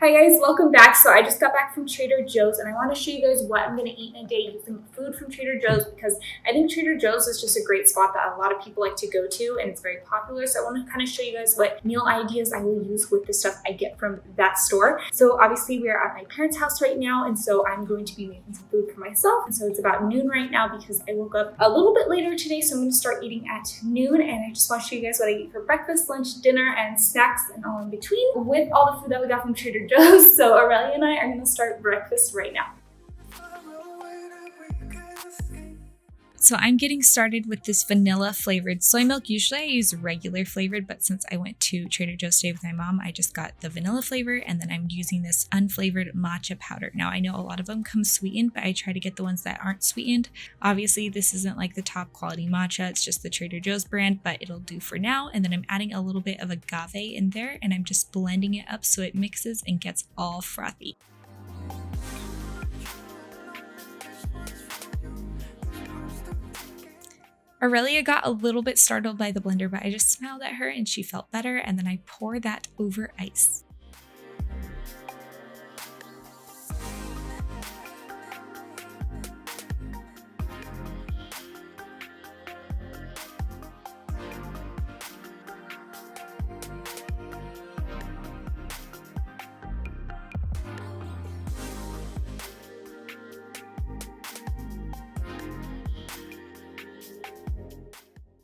Hi guys, welcome back. So I just got back from Trader Joe's and I want to show you guys what I'm going to eat in a day using food from Trader Joe's because I think Trader Joe's is just a great spot that a lot of people like to go to and it's very popular. So I want to kind of show you guys what meal ideas I will use with the stuff I get from that store. So obviously we are at my parents' house right now and so I'm going to be making some food for myself. And so it's about noon right now because I woke up a little bit later today. So I'm going to start eating at noon and I just want to show you guys what I eat for breakfast, lunch, dinner, and snacks and all in between with all the food that we got from Trader Joe's. So Aurelia and I are going to start breakfast right now. So I'm getting started with this vanilla flavored soy milk. Usually I use regular flavored, but since I went to Trader Joe's today with my mom, I just got the vanilla flavor and then I'm using this unflavored matcha powder. Now I know a lot of them come sweetened, but I try to get the ones that aren't sweetened. Obviously this isn't like the top quality matcha, it's just the Trader Joe's brand, but it'll do for now. And then I'm adding a little bit of agave in there and I'm just blending it up so it mixes and gets all frothy. Aurelia got a little bit startled by the blender, but I just smiled at her and she felt better, and then I pour that over ice.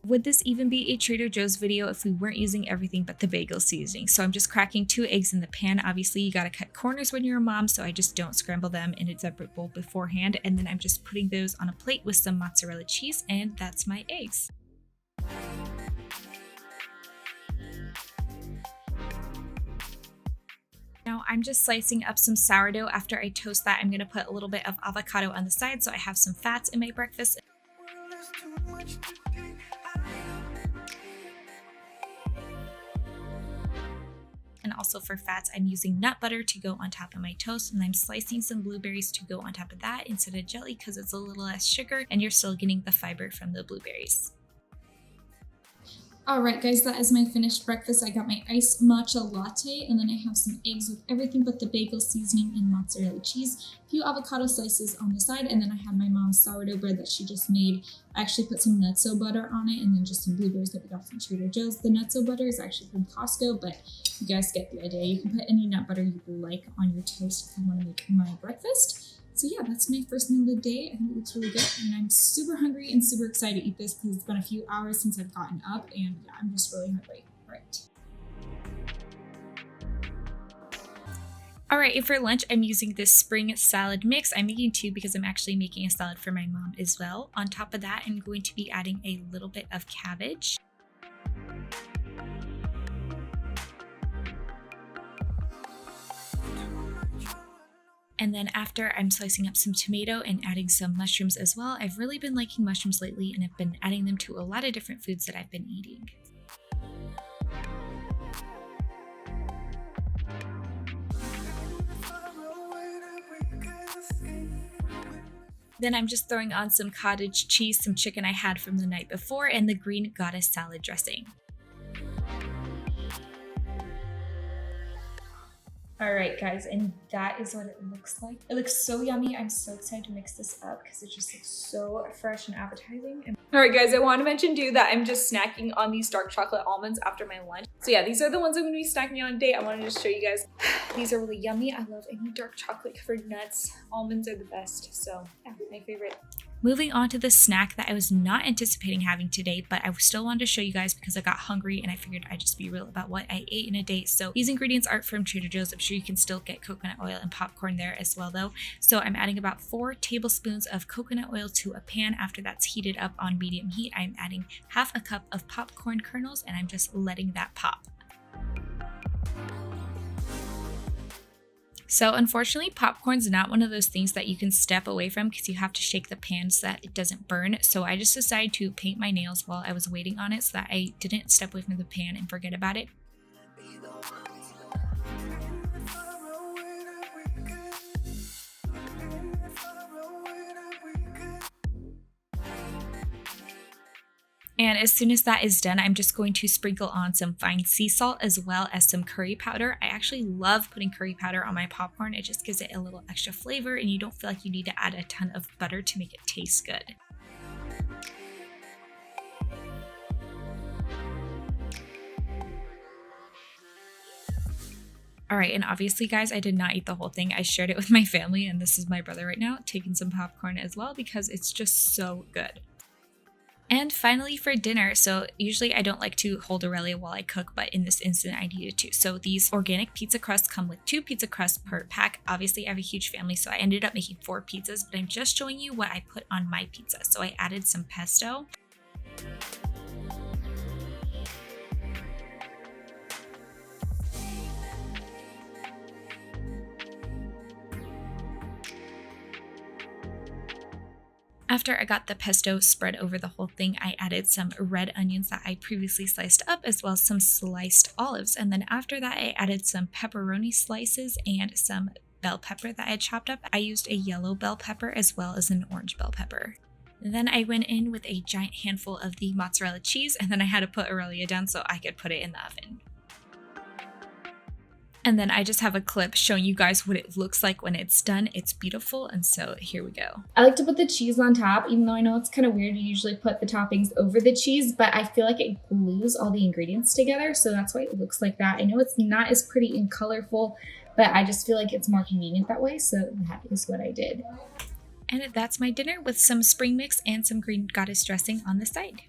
Would this even be a Trader Joe's video if we weren't using everything but the bagel seasoning? So I'm just cracking 2 eggs in the pan. Obviously you gotta cut corners when you're a mom, so I just don't scramble them in a separate bowl beforehand. And then I'm just putting those on a plate with some mozzarella cheese, and that's my eggs. Now I'm just slicing up some sourdough. After I toast that, I'm gonna put a little bit of avocado on the side so I have some fats in my breakfast. And also for fats, I'm using nut butter to go on top of my toast, and I'm slicing some blueberries to go on top of that instead of jelly because it's a little less sugar and you're still getting the fiber from the blueberries. Alright guys, that is my finished breakfast. I got my iced matcha latte and then I have some eggs with everything but the bagel seasoning and mozzarella cheese, a few avocado slices on the side, and then I had my mom's sourdough bread that she just made. I actually put some nutso butter on it and then just some blueberries that we got from Trader Joe's. The nutso butter is actually from Costco, but you guys get the idea. You can put any nut butter you like on your toast if you want to make my breakfast. So yeah, that's my first meal of the day. I think it looks really good and I'm super hungry and super excited to eat this because it's been a few hours since I've gotten up and yeah, I'm just really hungry. Alright, and for lunch, I'm using this spring salad mix. I'm making 2 because I'm actually making a salad for my mom as well. On top of that, I'm going to be adding a little bit of cabbage. And then after, I'm slicing up some tomato and adding some mushrooms as well. I've really been liking mushrooms lately and I've been adding them to a lot of different foods that I've been eating. Then I'm just throwing on some cottage cheese, some chicken I had from the night before, and the green goddess salad dressing. Alright guys, and that is what it looks like. It looks so yummy. I'm so excited to mix this up because it just looks so fresh and appetizing. Alright guys, I want to mention too that I'm just snacking on these dark chocolate almonds after my lunch. So yeah, these are the ones I'm going to be snacking on today. I wanted to show you guys. These are really yummy. I love any dark chocolate covered nuts. Almonds are the best. So yeah, my favorite. Moving on to the snack that I was not anticipating having today, but I still wanted to show you guys because I got hungry and I figured I'd just be real about what I ate in a day. So these ingredients aren't from Trader Joe's. I'm sure you can still get coconut oil and popcorn there as well though. So I'm adding about 4 tablespoons of coconut oil to a pan. After that's heated up on medium heat, I'm adding half a cup of popcorn kernels and I'm just letting that pop. So unfortunately, popcorn's not one of those things that you can step away from because you have to shake the pan so that it doesn't burn. So I just decided to paint my nails while I was waiting on it so that I didn't step away from the pan and forget about it. And as soon as that is done, I'm just going to sprinkle on some fine sea salt as well as some curry powder. I actually love putting curry powder on my popcorn. It just gives it a little extra flavor and you don't feel like you need to add a ton of butter to make it taste good. All right, and obviously, guys, I did not eat the whole thing. I shared it with my family, and this is my brother right now, taking some popcorn as well because it's just so good. And finally for dinner, so usually I don't like to hold Aurelia while I cook, but in this instant I needed to. So these organic pizza crusts come with 2 pizza crusts per pack. Obviously I have a huge family, so I ended up making 4 pizzas, but I'm just showing you what I put on my pizza. So I added some pesto. After I got the pesto spread over the whole thing, I added some red onions that I previously sliced up as well as some sliced olives. And then after that, I added some pepperoni slices and some bell pepper that I had chopped up. I used a yellow bell pepper as well as an orange bell pepper. Then I went in with a giant handful of the mozzarella cheese, and then I had to put Aurelia down so I could put it in the oven. And then I just have a clip showing you guys what it looks like when it's done. It's beautiful, and so here we go. I like to put the cheese on top, even though I know it's kind of weird to usually put the toppings over the cheese, but I feel like it glues all the ingredients together, so that's why it looks like that. I know it's not as pretty and colorful, but I just feel like it's more convenient that way, so that is what I did. And that's my dinner with some spring mix and some green goddess dressing on the side.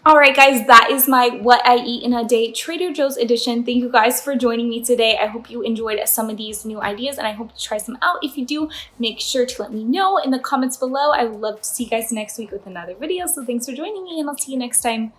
All right, guys, that is my What I Eat in a Day Trader Joe's edition. Thank you guys for joining me today. I hope you enjoyed some of these new ideas, and I hope to try some out. If you do, make sure to let me know in the comments below. I would love to see you guys next week with another video, so thanks for joining me, and I'll see you next time.